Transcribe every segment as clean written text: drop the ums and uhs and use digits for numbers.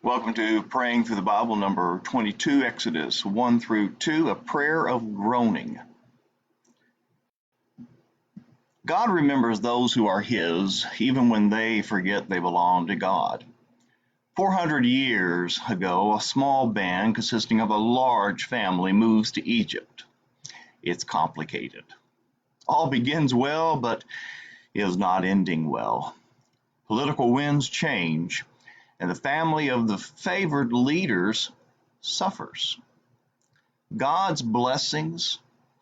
Welcome to Praying Through the Bible, number 22, Exodus 1 through 2, a prayer of groaning. God remembers those who are His, even when they forget they belong to God. 400 years ago, a small band consisting of a large family moves to Egypt. It's complicated. All begins well, but is not ending well. Political winds change, and the family of the favored leaders suffers. God's blessings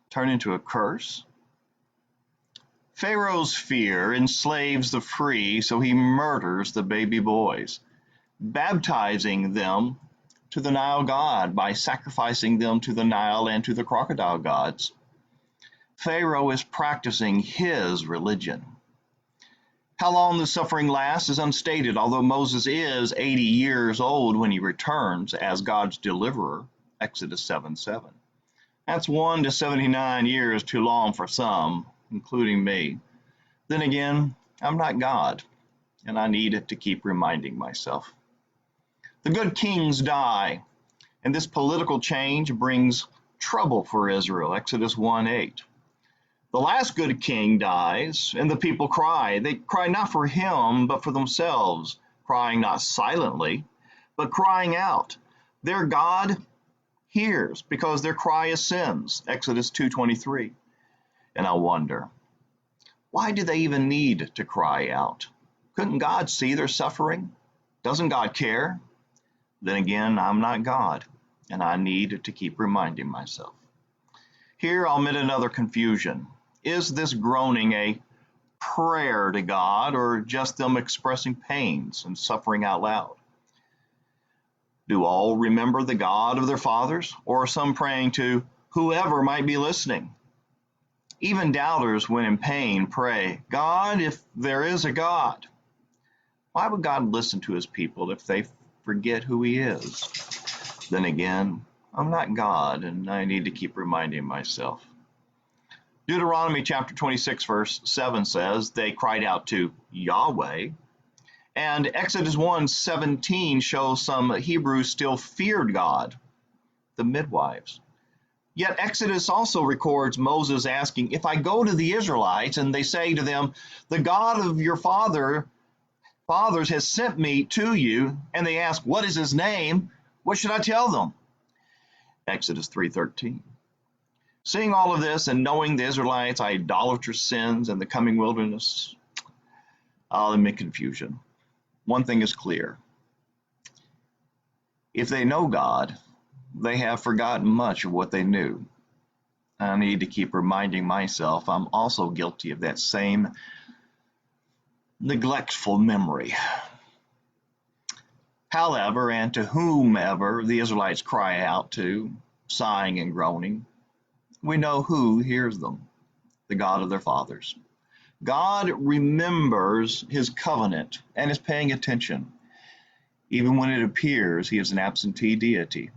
turn into a curse. Pharaoh's fear enslaves the free, so he murders the baby boys, baptizing them to the Nile god by sacrificing them to the Nile and to the crocodile gods. Pharaoh is practicing his religion. How long the suffering lasts is unstated, although Moses is 80 years old when he returns as God's deliverer, Exodus 7:7. That's 1 to 79 years too long for some, including me. Then again, I'm not God, and I need to keep reminding myself. The good kings die, and this political change brings trouble for Israel, Exodus 1:8. The last good king dies, and the people cry. They cry not for him, but for themselves, crying not silently, but crying out. Their God hears, because their cry ascends, Exodus 2:23. And I wonder, why do they even need to cry out? Couldn't God see their suffering? Doesn't God care? Then again, I'm not God, and I need to keep reminding myself. Here I'll admit another confusion. Is this groaning a prayer to God, or just them expressing pains and suffering out loud? Do all remember the God of their fathers, or are some praying to whoever might be listening? Even doubters, when in pain, pray, God, if there is a God. Why would God listen to his people if they forget who he is? Then again, I'm not God, and I need to keep reminding myself. Deuteronomy chapter 26 verse 7 says they cried out to Yahweh, and Exodus 1:17 shows some Hebrews still feared God, the midwives. Yet Exodus also records Moses asking, if I go to the Israelites and they say to them, the God of your fathers has sent me to you, and they ask, what is his name? What should I tell them? Exodus 3:13. Seeing all of this and knowing the Israelites' idolatrous sins and the coming wilderness, I'll admit confusion. One thing is clear. If they know God, they have forgotten much of what they knew. I need to keep reminding myself I'm also guilty of that same neglectful memory. However, and to whomever the Israelites cry out to, sighing and groaning, we know who hears them, the God of their fathers. God remembers his covenant and is paying attention, even when it appears he is an absentee deity.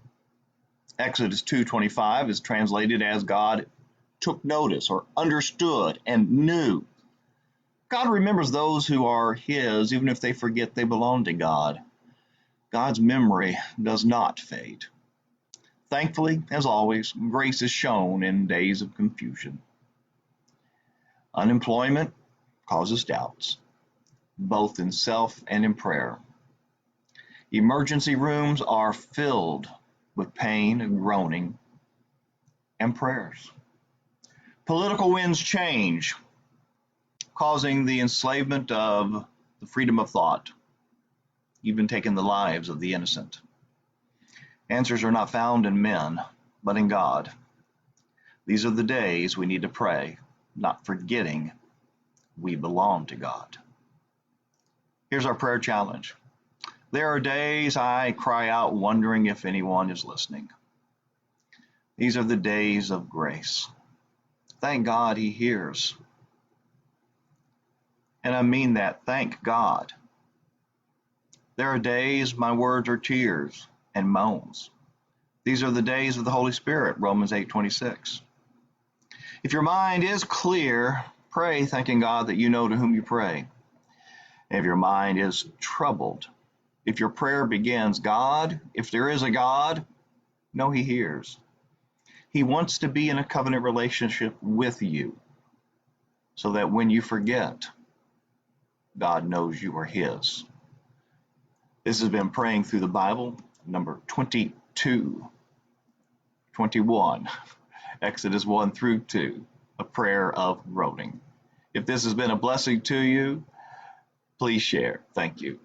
Exodus 2:25 is translated as God took notice or understood and knew. God remembers those who are his, even if they forget they belong to God. God's memory does not fade. Thankfully, as always, grace is shown in days of confusion. Unemployment causes doubts, both in self and in prayer. Emergency rooms are filled with pain and groaning and prayers. Political winds change, causing the enslavement of the freedom of thought, even taking the lives of the innocent. Answers are not found in men, but in God. These are the days we need to pray, not forgetting we belong to God. Here's our prayer challenge. There are days I cry out wondering if anyone is listening. These are the days of grace. Thank God he hears. And I mean that, thank God. There are days my words are tears and moans. These are the days of the Holy Spirit, Romans 8:26. If your mind is clear, pray thanking God that you know to whom you pray. If your mind is troubled, If your prayer begins, God, if there is a God, know He hears. He wants to be in a covenant relationship with you so that when you forget, God knows you are His. This has been Praying Through the Bible, number 22, 21, Exodus 1 through 2, a prayer of groaning. If this has been a blessing to you, please share. Thank you.